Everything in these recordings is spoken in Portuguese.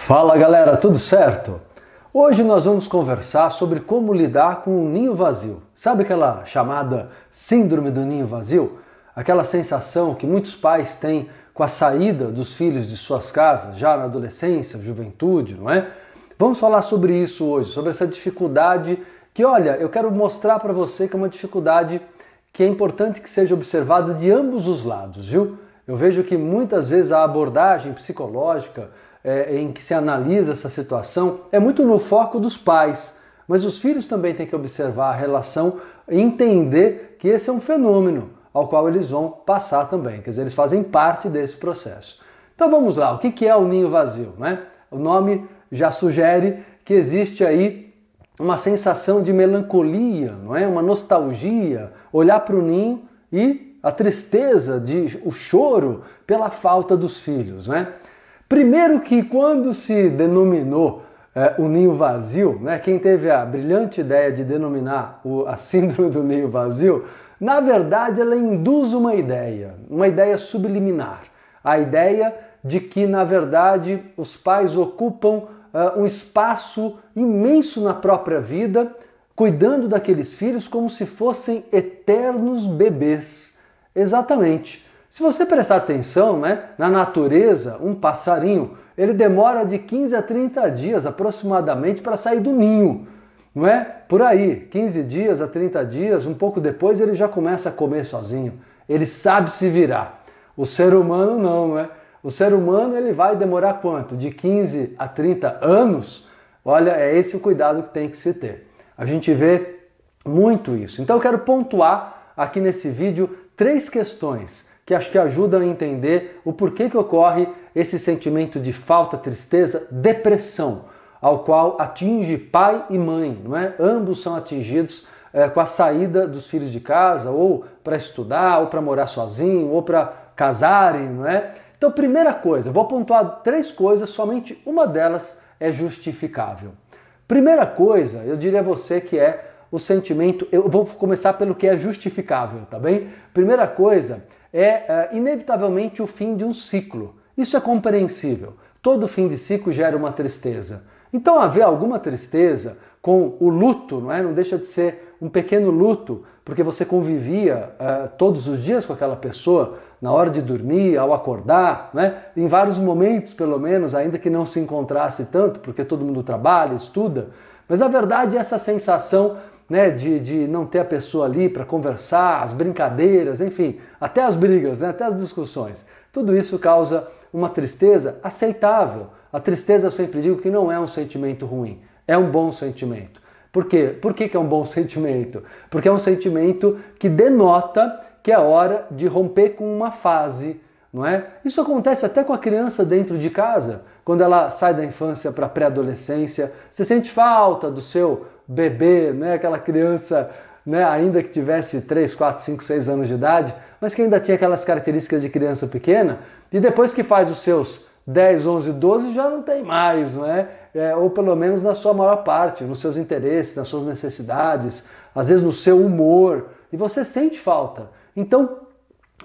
Fala galera, tudo certo? Hoje nós vamos conversar sobre como lidar com o ninho vazio. Sabe aquela chamada síndrome do ninho vazio? Aquela sensação que muitos pais têm com a saída dos filhos de suas casas, já na adolescência, juventude, não é? Vamos falar sobre isso hoje, sobre essa dificuldade que, olha, eu quero mostrar para você que é uma dificuldade que é importante que seja observada de ambos os lados, viu? Eu vejo que muitas vezes a abordagem psicológica em que se analisa essa situação é muito no foco dos pais, mas os filhos também têm que observar a relação e entender que esse é um fenômeno ao qual eles vão passar também, quer dizer, eles fazem parte desse processo. Então vamos lá, o que é o ninho vazio, né? O nome já sugere que existe aí uma sensação de melancolia, não é? Uma nostalgia, olhar para o ninho e a tristeza, o choro pela falta dos filhos, né? Primeiro que quando se denominou o ninho vazio, né, quem teve a brilhante ideia de denominar a síndrome do ninho vazio, na verdade ela induz uma ideia subliminar, a ideia de que na verdade os pais ocupam um espaço imenso na própria vida, cuidando daqueles filhos como se fossem eternos bebês. Exatamente. Se você prestar atenção, né, na natureza, um passarinho, ele demora de 15 a 30 dias aproximadamente para sair do ninho, não é? Por aí, 15 dias a 30 dias, um pouco depois ele já começa a comer sozinho, ele sabe se virar. O ser humano não é? O ser humano ele vai demorar quanto? De 15 a 30 anos? Olha, é esse o cuidado que tem que se ter. A gente vê muito isso. Então eu quero pontuar aqui nesse vídeo 3 questões que acho que ajudam a entender o porquê que ocorre esse sentimento de falta, tristeza, depressão, ao qual atinge pai e mãe, não é? Ambos são atingidos com a saída dos filhos de casa, ou para estudar, ou para morar sozinho, ou para casarem, não é? Então, primeira coisa, vou pontuar 3 coisas, somente uma delas é justificável. Primeira coisa, eu diria a você que é o sentimento, eu vou começar pelo que é justificável, tá bem? Primeira coisa é inevitavelmente o fim de um ciclo. Isso é compreensível. Todo fim de ciclo gera uma tristeza. Então haver alguma tristeza com o luto, não é? Não deixa de ser um pequeno luto, porque você convivia todos os dias com aquela pessoa, na hora de dormir, ao acordar, né? Em vários momentos pelo menos, ainda que não se encontrasse tanto, porque todo mundo trabalha, estuda, mas na verdade essa sensação, né, de não ter a pessoa ali para conversar, as brincadeiras, enfim, até as brigas, né, até as discussões. Tudo isso causa uma tristeza aceitável. A tristeza, eu sempre digo que não é um sentimento ruim, é um bom sentimento. Por quê? Por que é um bom sentimento? Porque é um sentimento que denota que é hora de romper com uma fase, não é? Isso acontece até com a criança dentro de casa, quando ela sai da infância para a pré-adolescência, você sente falta do seu bebê, né? Aquela criança, né? Ainda que tivesse 3, 4, 5, 6 anos de idade, mas que ainda tinha aquelas características de criança pequena, e depois que faz os seus 10, 11, 12, já não tem mais, não é? Ou pelo menos na sua maior parte, nos seus interesses, nas suas necessidades, às vezes no seu humor, e você sente falta. Então,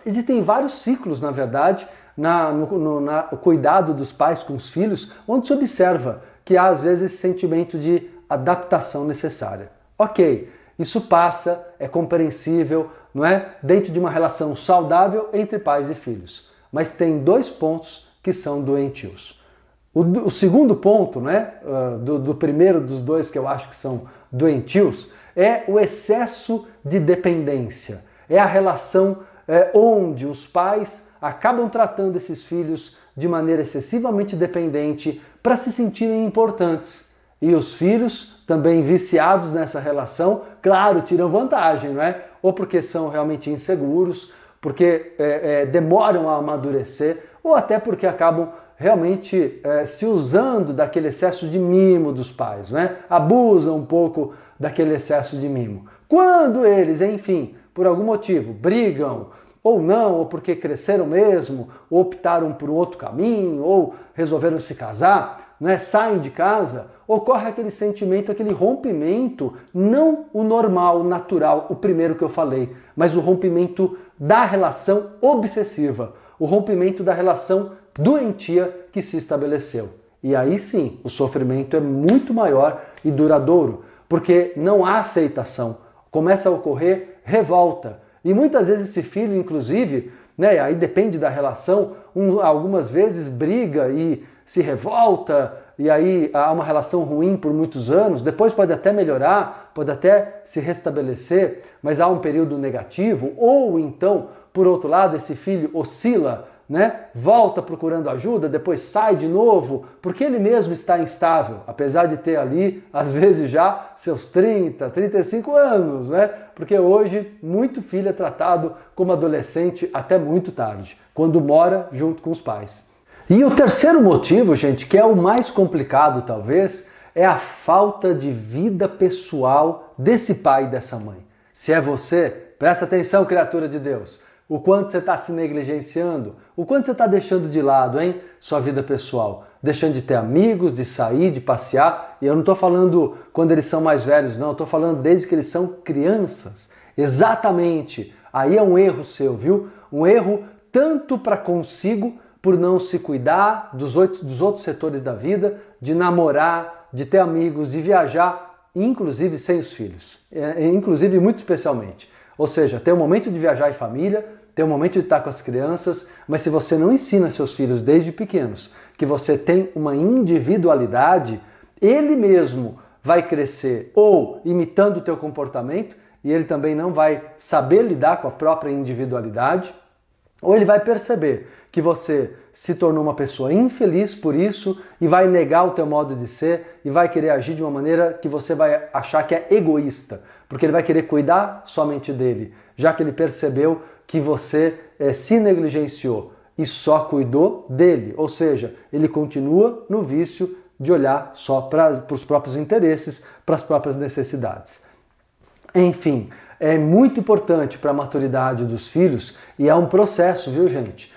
existem vários ciclos, na verdade, no cuidado dos pais com os filhos, onde se observa que há às vezes esse sentimento de adaptação necessária. Ok, isso passa, é compreensível, não é? Dentro de uma relação saudável entre pais e filhos. Mas tem 2 pontos que são doentios. O segundo ponto, né, do primeiro dos 2 que eu acho que são doentios, é o excesso de dependência. É a relação onde os pais acabam tratando esses filhos de maneira excessivamente dependente para se sentirem importantes. E os filhos, também viciados nessa relação, claro, tiram vantagem, não é? Ou porque são realmente inseguros, porque demoram a amadurecer, ou até porque acabam realmente se usando daquele excesso de mimo dos pais, né? Abusam um pouco daquele excesso de mimo. Quando eles, enfim, por algum motivo, brigam, ou não, ou porque cresceram mesmo, ou optaram por um outro caminho, ou resolveram se casar, né? Saem de casa, ocorre aquele sentimento, aquele rompimento, não o normal, o natural, o primeiro que eu falei, mas o rompimento da relação obsessiva, o rompimento da relação doentia que se estabeleceu. E aí sim, o sofrimento é muito maior e duradouro, porque não há aceitação. Começa a ocorrer revolta. E muitas vezes esse filho, inclusive, né, aí depende da relação, algumas vezes briga e se revolta, e aí há uma relação ruim por muitos anos, depois pode até melhorar, pode até se restabelecer, mas há um período negativo, ou então, por outro lado, esse filho oscila, né? Volta procurando ajuda, depois sai de novo, porque ele mesmo está instável, apesar de ter ali, às vezes já, seus 30, 35 anos, né? Porque hoje muito filho é tratado como adolescente até muito tarde, quando mora junto com os pais. E o terceiro motivo, gente, que é o mais complicado talvez, é a falta de vida pessoal desse pai e dessa mãe. Se é você, presta atenção, criatura de Deus. O quanto você está se negligenciando, o quanto você está deixando de lado, hein? Sua vida pessoal. Deixando de ter amigos, de sair, de passear. E eu não estou falando quando eles são mais velhos, não. Eu estou falando desde que eles são crianças. Exatamente. Aí é um erro seu, viu? Um erro tanto para consigo, por não se cuidar dos outros setores da vida, de namorar, de ter amigos, de viajar, inclusive sem os filhos. Inclusive muito especialmente. Ou seja, ter um momento de viajar em família, ter um momento de estar com as crianças, mas se você não ensina seus filhos desde pequenos que você tem uma individualidade, ele mesmo vai crescer ou imitando o teu comportamento e ele também não vai saber lidar com a própria individualidade, ou ele vai perceber que você se tornou uma pessoa infeliz por isso e vai negar o teu modo de ser e vai querer agir de uma maneira que você vai achar que é egoísta, porque ele vai querer cuidar somente dele, já que ele percebeu que você se negligenciou e só cuidou dele, ou seja, ele continua no vício de olhar só para os próprios interesses, para as próprias necessidades. Enfim, é muito importante para a maturidade dos filhos e é um processo, viu, gente?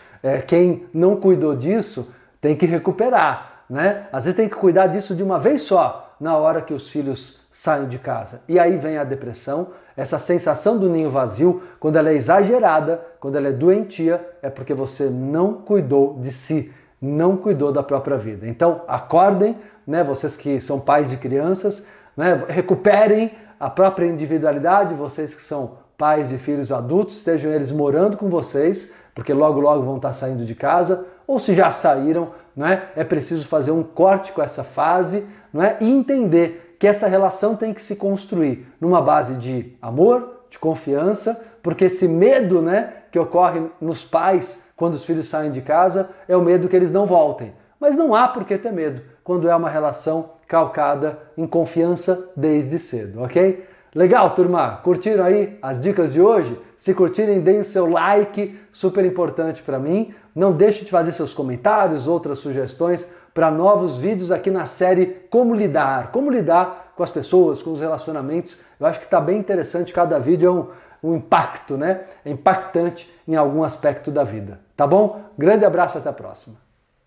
Quem não cuidou disso tem que recuperar, né? Às vezes tem que cuidar disso de uma vez só, na hora que os filhos saem de casa. E aí vem a depressão, essa sensação do ninho vazio, quando ela é exagerada, quando ela é doentia, é porque você não cuidou de si, não cuidou da própria vida. Então, acordem, né, vocês que são pais de crianças, né, recuperem a própria individualidade, vocês que são pais de filhos adultos, estejam eles morando com vocês, porque logo logo vão estar saindo de casa, ou se já saíram, né, é preciso fazer um corte com essa fase, né, e entender que essa relação tem que se construir numa base de amor, de confiança, porque esse medo, né, que ocorre nos pais quando os filhos saem de casa é o medo que eles não voltem. Mas não há por que ter medo quando é uma relação calcada em confiança desde cedo, ok? Legal, turma? Curtiram aí as dicas de hoje? Se curtirem, deem o seu like, super importante para mim. Não deixe de fazer seus comentários, outras sugestões para novos vídeos aqui na série Como Lidar com as pessoas, com os relacionamentos. Eu acho que está bem interessante, cada vídeo é um impacto, né? É impactante em algum aspecto da vida, tá bom? Grande abraço, até a próxima.